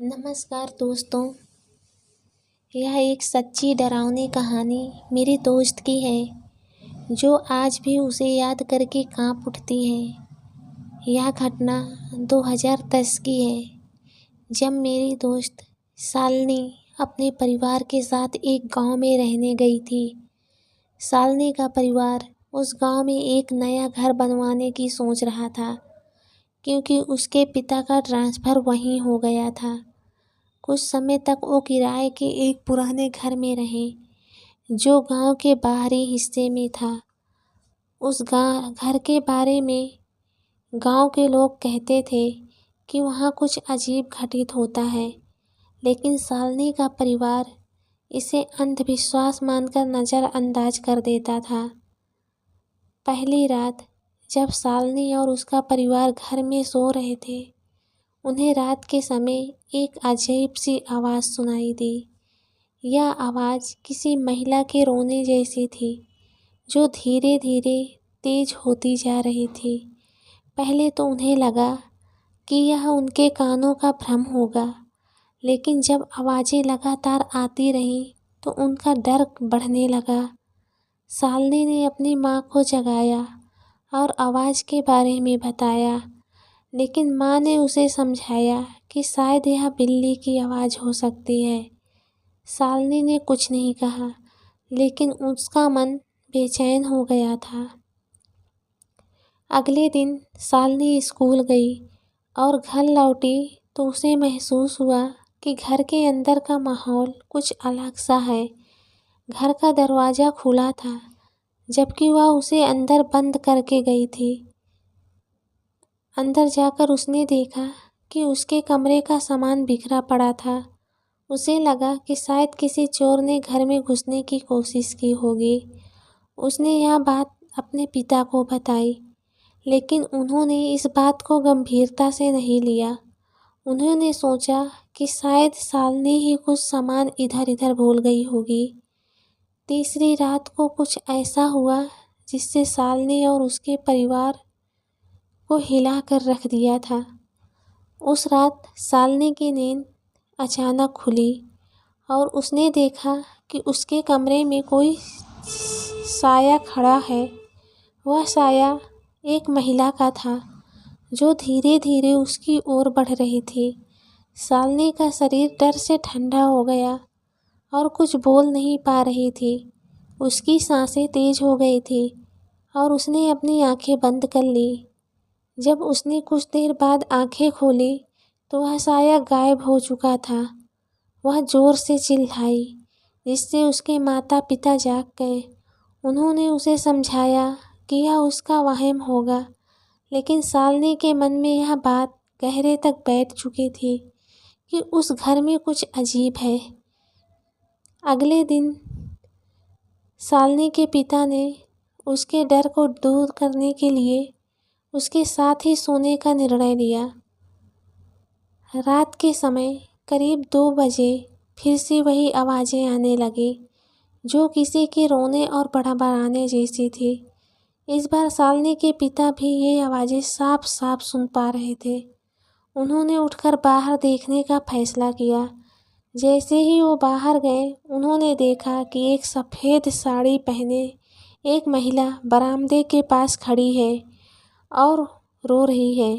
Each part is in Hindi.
नमस्कार दोस्तों। यह एक सच्ची डरावनी कहानी मेरे दोस्त की है जो आज भी उसे याद करके कांप उठती है। यह घटना 2010 की है जब मेरी दोस्त शालिनी अपने परिवार के साथ एक गांव में रहने गई थी। शालिनी का परिवार उस गांव में एक नया घर बनवाने की सोच रहा था क्योंकि उसके पिता का ट्रांसफ़र वहीं हो गया था। कुछ समय तक वो किराए के एक पुराने घर में रहे जो गांव के बाहरी हिस्से में था। उस घर के बारे में गांव के लोग कहते थे कि वहाँ कुछ अजीब घटित होता है, लेकिन शालिनी का परिवार इसे अंधविश्वास मानकर नज़रअंदाज कर देता था। पहली रात जब शालिनी और उसका परिवार घर में सो रहे थे, उन्हें रात के समय एक अजीब सी आवाज़ सुनाई दी। यह आवाज़ किसी महिला के रोने जैसी थी जो धीरे धीरे तेज होती जा रही थी। पहले तो उन्हें लगा कि यह उनके कानों का भ्रम होगा, लेकिन जब आवाज़ें लगातार आती रहीं तो उनका डर बढ़ने लगा। शालिनी ने अपनी माँ को जगाया और आवाज़ के बारे में बताया, लेकिन माँ ने उसे समझाया कि शायद यह बिल्ली की आवाज़ हो सकती है। शालिनी ने कुछ नहीं कहा, लेकिन उसका मन बेचैन हो गया था। अगले दिन शालिनी स्कूल गई और घर लौटी तो उसे महसूस हुआ कि घर के अंदर का माहौल कुछ अलग सा है। घर का दरवाज़ा खुला था, जबकि वह उसे अंदर बंद करके गई थी। अंदर जाकर उसने देखा कि उसके कमरे का सामान बिखरा पड़ा था। उसे लगा कि शायद किसी चोर ने घर में घुसने की कोशिश की होगी। उसने यह बात अपने पिता को बताई, लेकिन उन्होंने इस बात को गंभीरता से नहीं लिया। उन्होंने सोचा कि शायद शालिनी ही कुछ सामान इधर उधर भूल गई होगी। तीसरी रात को कुछ ऐसा हुआ जिससे शालिनी और उसके परिवार को हिला कर रख दिया था। उस रात शालिनी की नींद अचानक खुली और उसने देखा कि उसके कमरे में कोई साया खड़ा है। वह साया एक महिला का था जो धीरे धीरे उसकी ओर बढ़ रही थी। शालिनी का शरीर डर से ठंडा हो गया और कुछ बोल नहीं पा रही थी। उसकी सांसें तेज हो गई थी और उसने अपनी आंखें बंद कर ली। जब उसने कुछ देर बाद आंखें खोली तो वह साया गायब हो चुका था। वह ज़ोर से चिल्लाई, जिससे उसके माता पिता जाग गए। उन्होंने उसे समझाया कि यह उसका वहम होगा, लेकिन शालिनी के मन में यह बात गहरे तक बैठ चुकी थी कि उस घर में कुछ अजीब है। अगले दिन शालिनी के पिता ने उसके डर को दूर करने के लिए उसके साथ ही सोने का निर्णय लिया। रात के समय करीब 2 बजे फिर से वही आवाज़ें आने लगी जो किसी के रोने और बड़बड़ाने जैसी थी। इस बार शालिनी के पिता भी ये आवाज़ें साफ साफ सुन पा रहे थे। उन्होंने उठकर बाहर देखने का फैसला किया। जैसे ही वो बाहर गए, उन्होंने देखा कि एक सफ़ेद साड़ी पहने एक महिला बरामदे के पास खड़ी है और रो रही है।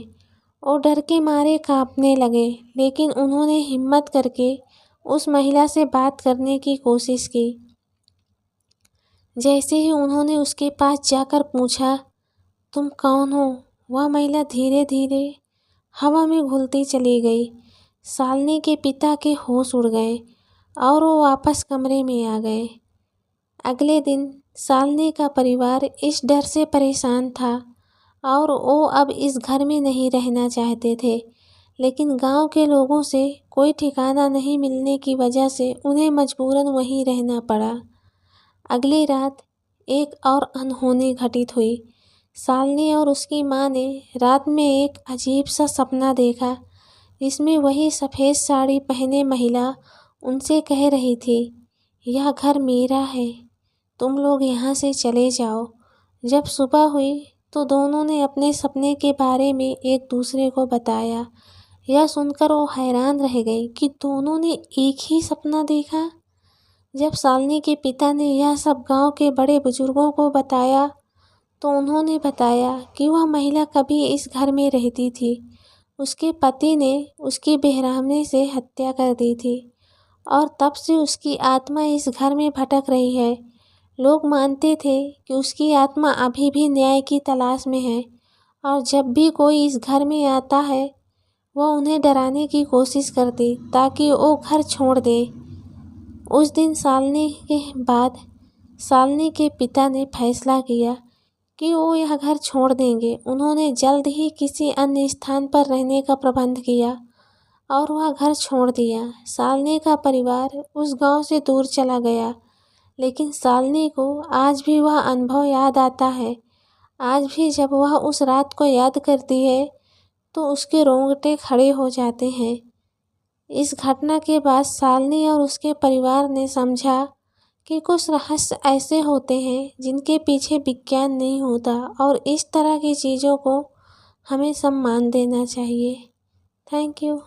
वो डर के मारे कांपने लगे, लेकिन उन्होंने हिम्मत करके उस महिला से बात करने की कोशिश की। जैसे ही उन्होंने उसके पास जाकर पूछा, तुम कौन हो? वह महिला धीरे धीरे हवा में घुलती चली गई। शालिनी के पिता के होश उड़ गए और वो वापस कमरे में आ गए। अगले दिन शालिनी का परिवार इस डर से परेशान था और वो अब इस घर में नहीं रहना चाहते थे, लेकिन गांव के लोगों से कोई ठिकाना नहीं मिलने की वजह से उन्हें मजबूरन वहीं रहना पड़ा। अगली रात एक और अनहोनी घटित हुई। शालिनी और उसकी माँ ने रात में एक अजीब सा सपना देखा, जिसमें वही सफ़ेद साड़ी पहने महिला उनसे कह रही थी, यह घर मेरा है, तुम लोग यहाँ से चले जाओ। जब सुबह हुई तो दोनों ने अपने सपने के बारे में एक दूसरे को बताया। यह सुनकर वो हैरान रह गई कि दोनों ने एक ही सपना देखा। जब शालिनी के पिता ने यह सब गांव के बड़े बुजुर्गों को बताया तो उन्होंने बताया कि वह महिला कभी इस घर में रहती थी। उसके पति ने उसकी बेरहमी से हत्या कर दी थी और तब से उसकी आत्मा इस घर में भटक रही है। लोग मानते थे कि उसकी आत्मा अभी भी न्याय की तलाश में है और जब भी कोई इस घर में आता है वह उन्हें डराने की कोशिश करती ताकि वो घर छोड़ दे। उस दिन शालिनी के बाद शालिनी के पिता ने फैसला किया कि वो यह घर छोड़ देंगे। उन्होंने जल्द ही किसी अन्य स्थान पर रहने का प्रबंध किया और वह घर छोड़ दिया। शालिनी का परिवार उस गांव से दूर चला गया, लेकिन शालिनी को आज भी वह अनुभव याद आता है। आज भी जब वह उस रात को याद करती है तो उसके रोंगटे खड़े हो जाते हैं। इस घटना के बाद शालिनी और उसके परिवार ने समझा कि कुछ रहस्य ऐसे होते हैं जिनके पीछे विज्ञान नहीं होता और इस तरह की चीज़ों को हमें सम्मान देना चाहिए। Thank you.